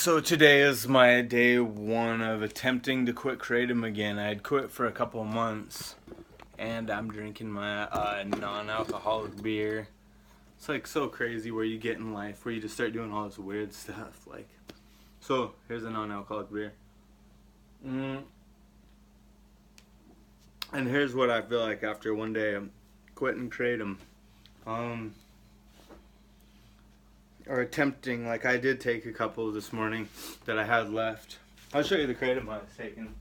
So today is my day one of attempting to quit Kratom again. I had quit for a couple of months, and I'm drinking my non-alcoholic beer. It's like so crazy where you get in life, where you just start doing all this weird stuff. So here's a non-alcoholic beer. And here's what I feel like after one day of quitting Kratom. Or attempting, like I did take a couple this morning that I had left. I'll show you the Kratom I was taking.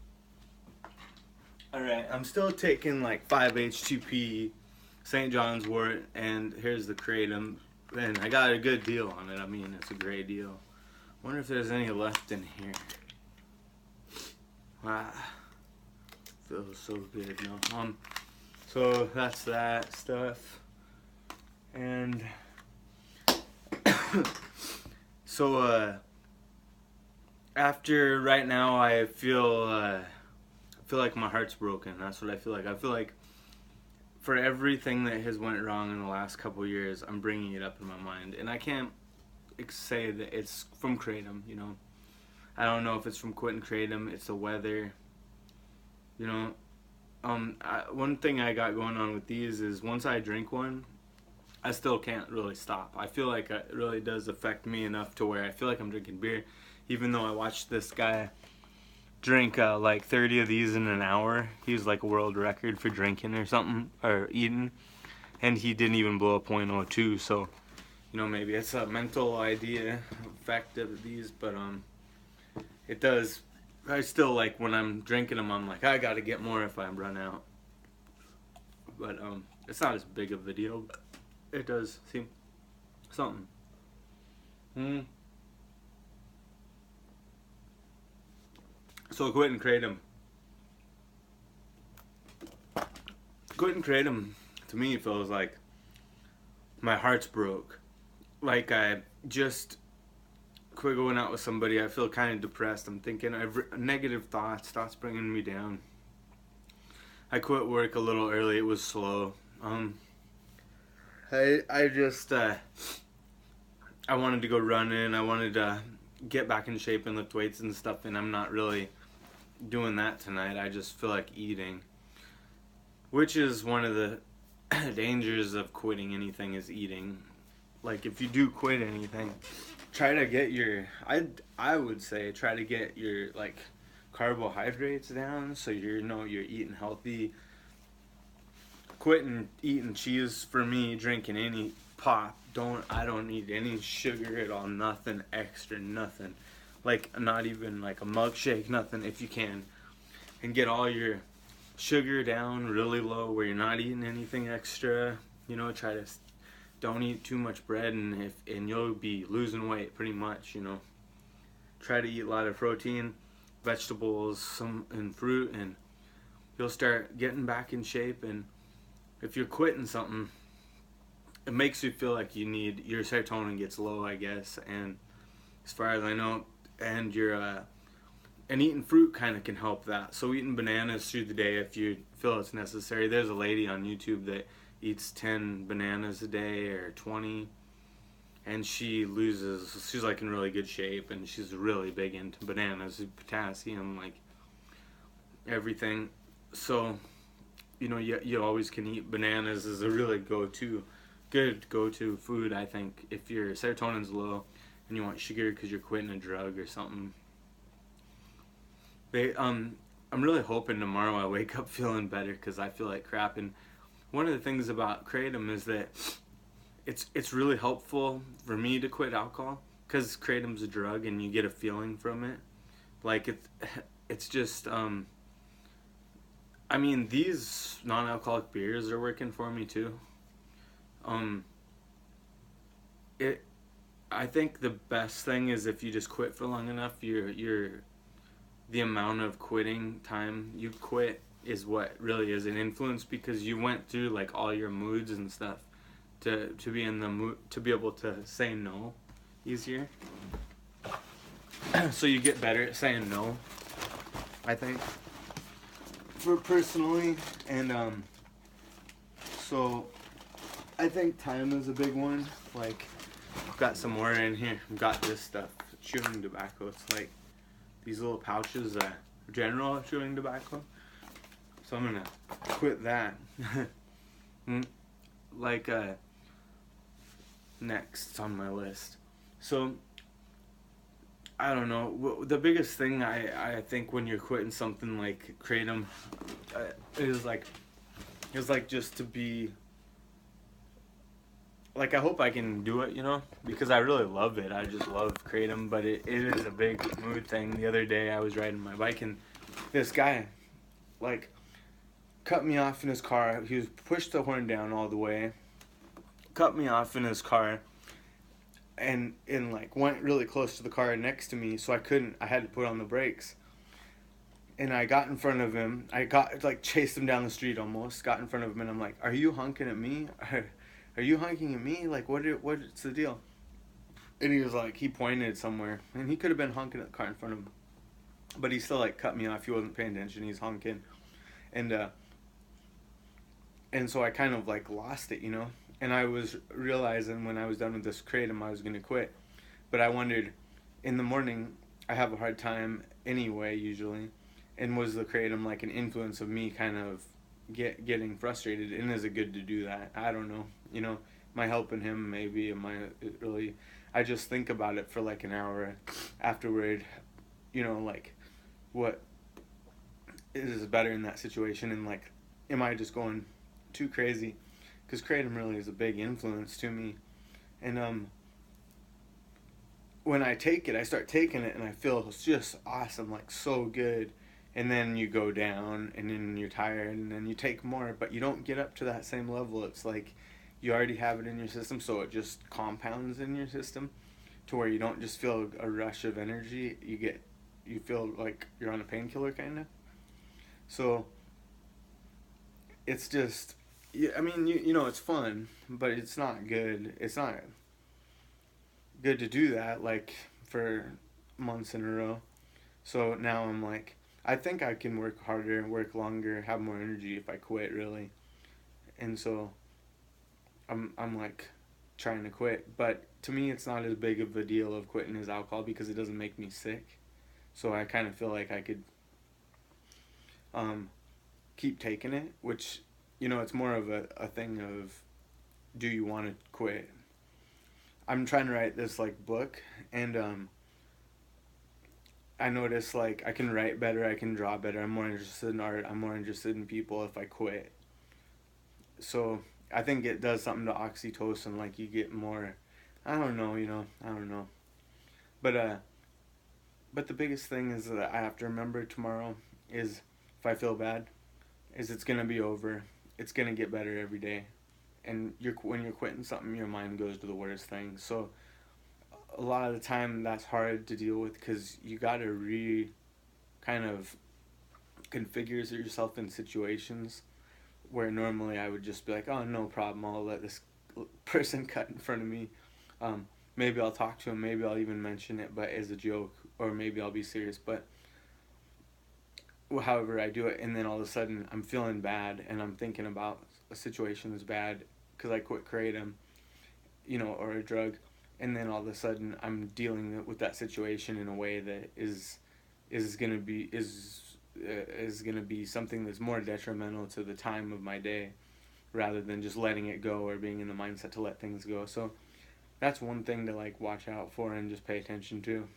Alright, I'm still taking like 5-HTP, St. John's wort, and here's the Kratom. And I got a good deal on it. I mean, it's a great deal. Wonder if there's any left in here. Feels so good. No. So that's that stuff. And so after right now I feel like my heart's broken. That's what I feel like. I feel like for everything that has went wrong in the last couple of years, I'm bringing it up in my mind, and I can't say that it's from Kratom, you know. I don't know if it's from quitting Kratom, it's the weather, you know. One thing I got going on with these is once I drink one, I still can't really stop. I feel like it really does affect me enough to where I feel like I'm drinking beer, even though I watched this guy drink like 30 of these in an hour. He was like a world record for drinking or something, or eating, and he didn't even blow a .02, so you know, maybe it's a mental idea effect of these, but it does. I still, like, when I'm drinking them, I'm like, I gotta get more if I run out. But it's not as big of a deal, but it does seem something. So quitting Kratom. Quitting Kratom to me feels like my heart's broke. Like I just quit going out with somebody. I feel kind of depressed. I'm thinking negative thoughts bringing me down. I quit work a little early. It was slow. I just I wanted to go running. I wanted to get back in shape and lift weights and stuff, and I'm not really doing that tonight. I just feel like eating, which is one of the dangers of quitting anything, is eating. Like if you do quit anything, try to get your I would say try to get your like carbohydrates down, so you're eating healthy. Quitting eating cheese for me, drinking any pop, I don't need any sugar at all, nothing extra, nothing. Like not even like a milkshake, nothing if you can. And get all your sugar down really low where you're not eating anything extra. You know, don't eat too much bread, and you'll be losing weight pretty much, you know. Try to eat a lot of protein, vegetables, and fruit, and you'll start getting back in shape. And if you're quitting something, it makes you feel like your serotonin gets low, I guess. And as far as I know, and and eating fruit kind of can help that. So eating bananas through the day if you feel it's necessary. There's a lady on YouTube that eats 10 bananas a day or 20, and she's like in really good shape, and she's really big into bananas, potassium, like everything. So you know, you always can eat bananas as a really good go-to food, I think, if your serotonin's low and you want sugar because you're quitting a drug or something. I'm really hoping tomorrow I wake up feeling better, because I feel like crap. And one of the things about Kratom is that it's really helpful for me to quit alcohol, because Kratom's a drug and you get a feeling from it. Like it's just I mean, these non-alcoholic beers are working for me too. I think the best thing is if you just quit for long enough, the amount of quitting time you quit is what really is an influence, because you went through like all your moods and stuff to be in the mood to be able to say no easier. So you get better at saying no, I think, for personally. And so I think time is a big one. Like, I've got some more in here. I've got this stuff, chewing tobacco. It's like these little pouches that General chewing tobacco. So I'm gonna quit that. like next on my list. So I don't know. The biggest thing I think when you're quitting something like Kratom is like just to be like, I hope I can do it, because I really love it. I just love Kratom, but it is a big mood thing. The other day I was riding my bike and this guy like cut me off in his car. He was pushed the horn down all the way, cut me off in his car, and like went really close to the car next to me, so I had to put on the brakes. And I got in front of him. I got like chased him down the street almost. Got in front of him and I'm like, "Are you honking at me? Are you honking at me? Like what's the deal?" And he was like, he pointed somewhere, and he could have been honking at the car in front of him, but he still like cut me off. He wasn't paying attention. He's honking, and so I kind of like lost it, And I was realizing when I was done with this Kratom, I was gonna quit, but I wondered, in the morning, I have a hard time anyway usually, and was the Kratom like an influence of me kind of getting frustrated? And is it good to do that? I don't know. Am I helping him? Maybe. Am I really? I just think about it for like an hour afterward. Like what is better in that situation, and like, am I just going too crazy? Because Kratom really is a big influence to me, and when I take it, I start taking it, and I feel it's just awesome, like so good. And then you go down, and then you're tired, and then you take more, but you don't get up to that same level. It's like you already have it in your system, so it just compounds in your system to where you don't just feel a rush of energy. You feel like you're on a painkiller kind of. So it's just, I mean, it's fun, but it's not good. It's not good to do that like for months in a row. So now I'm like, I think I can work harder, work longer, have more energy if I quit, really. And so I'm like trying to quit, but to me it's not as big of a deal of quitting as alcohol because it doesn't make me sick. So I kind of feel like I could keep taking it, which it's more of a thing of, do you want to quit? I'm trying to write this like book, and I notice like I can write better, I can draw better, I'm more interested in art, I'm more interested in people if I quit. So I think it does something to oxytocin, like you get more, I don't know. But the biggest thing is that I have to remember tomorrow is, if I feel bad, is it's gonna be over. It's gonna get better every day. And when you're quitting something, your mind goes to the worst thing. So a lot of the time that's hard to deal with because you gotta kind of configure yourself in situations where normally I would just be like, oh, no problem, I'll let this person cut in front of me. Maybe I'll talk to him, maybe I'll even mention it, but as a joke, or maybe I'll be serious. But however I do it, and then all of a sudden I'm feeling bad, and I'm thinking about a situation that's bad because I quit Kratom, or a drug, and then all of a sudden I'm dealing with that situation in a way that is gonna be something that's more detrimental to the time of my day, rather than just letting it go or being in the mindset to let things go. So that's one thing to like watch out for and just pay attention to.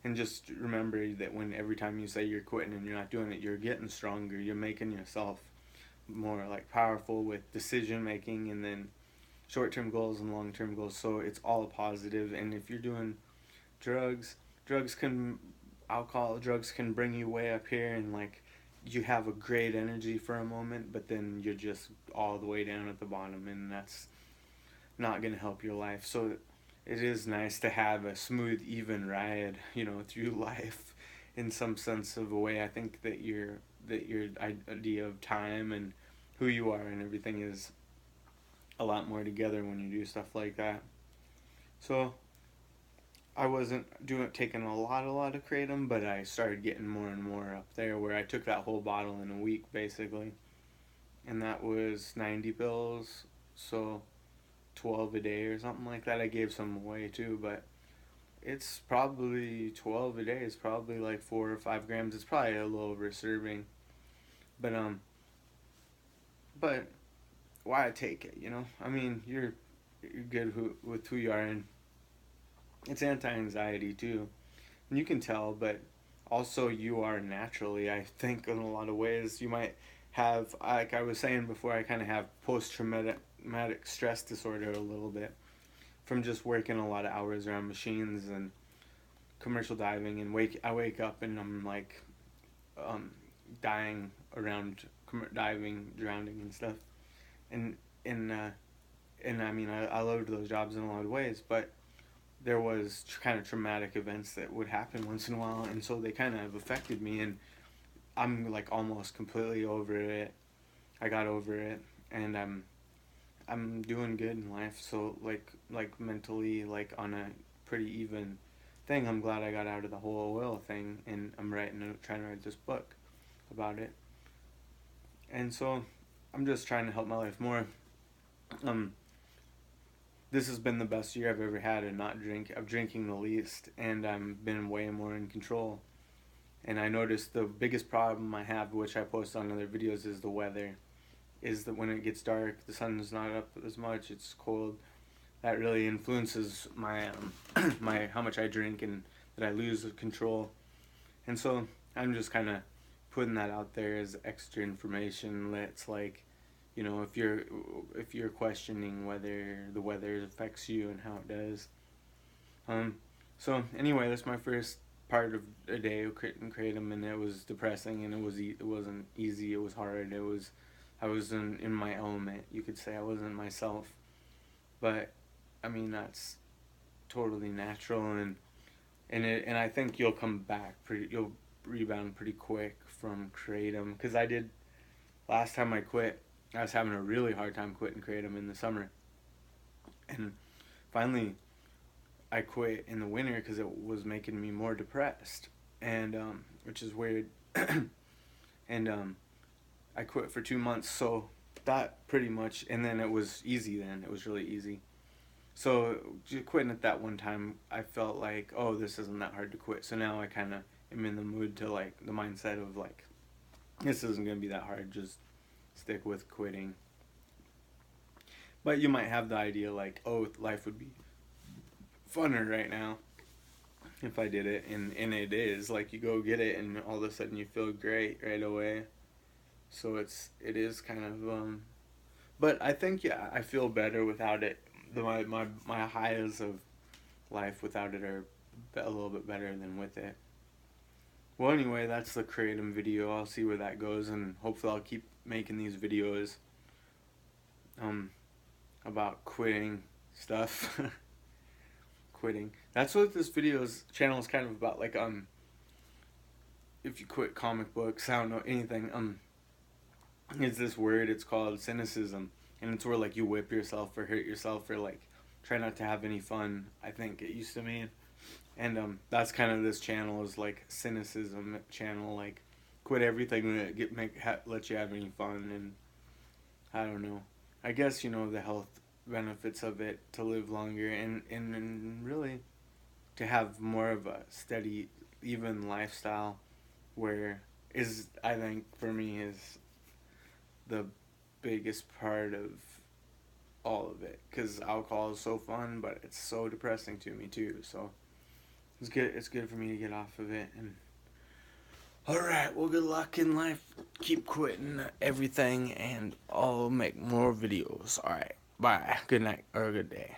And just remember that every time you say you're quitting and you're not doing it, you're getting stronger. You're making yourself more like powerful with decision making, and then short-term goals and long-term goals. So it's all positive. And if you're doing drugs can bring you way up here, and like you have a great energy for a moment, but then you're just all the way down at the bottom, and that's not going to help your life. So it is nice to have a smooth, even ride, through life in some sense of a way. I think that your idea of time and who you are and everything is a lot more together when you do stuff like that. So I wasn't taking a lot of Kratom, but I started getting more and more up there, where I took that whole bottle in a week basically, and that was 90 pills, so 12 a day or something like that. I gave some away too, but it's probably 12 a day. It's probably like 4 or 5 grams. It's probably a little over serving, but but why take it? You know, I mean, you're good with who you are, and it's anti-anxiety too, and you can tell. But also, you are naturally, I think, in a lot of ways. You might have, like I was saying before, I kind of have post-traumatic stress disorder a little bit from just working a lot of hours around machines and commercial diving, and I wake up and I'm like um, dying around diving, drowning and stuff, and and uh, and I mean I loved those jobs in a lot of ways, but there was kind of traumatic events that would happen once in a while, and so they kind of affected me, and I'm like almost completely over it. I got over it, and I'm doing good in life. So like mentally, like on a pretty even thing. I'm glad I got out of the whole oil thing, and I'm trying to write this book about it. And so I'm just trying to help my life more. Um, this has been the best year I've ever had, and not drink. I'm drinking the least, and I've been way more in control. And I noticed the biggest problem I have, which I post on other videos, is the weather. Is that when it gets dark, the sun's not up as much. It's cold. That really influences my my how much I drink, and that I lose control. And so I'm just kind of putting that out there as extra information. That's like, you know, if you're questioning whether the weather affects you and how it does. Um, so anyway, that's my first part of a day of Kratom, and it was depressing, and it wasn't easy. It was hard. I was in my element. You could say I wasn't myself, but I mean that's totally natural, and I think you'll rebound pretty quick from Kratom, because I did last time I quit. I was having a really hard time quitting Kratom in the summer, and finally I quit in the winter because it was making me more depressed, and which is weird. And I quit for 2 months, so that pretty much, and then it was easy. Then it was really easy. So just quitting at that one time, I felt like, oh, this isn't that hard to quit. So now I kind of am in the mood to, like, the mindset of like, this isn't gonna be that hard. Just stick with quitting. But you might have the idea like, oh, life would be funner right now if I did it, and it is like you go get it, and all of a sudden you feel great right away. So it is kind of but I think, yeah, I feel better without it. My highs of life without it are a little bit better than with it. Well, anyway, that's the Kratom video. I'll see where that goes, and hopefully I'll keep making these videos um about quitting stuff. Quitting. That's what this channel is kind of about. Like if you quit comic books, I don't know anything. It's this word. It's called cynicism, and it's where like you whip yourself or hurt yourself or like try not to have any fun. I think it used to mean, and that's kind of this channel is like cynicism channel. Like quit everything that let you have any fun, and I don't know. I guess, the health benefits of it, to live longer, and really to have more of a steady, even lifestyle, where is, I think for me, is the biggest part of all of it, because alcohol is so fun, but it's so depressing to me too. So it's good for me to get off of it. And all right, well, good luck in life. Keep quitting everything, and I'll make more videos. All right, bye. Good night or good day.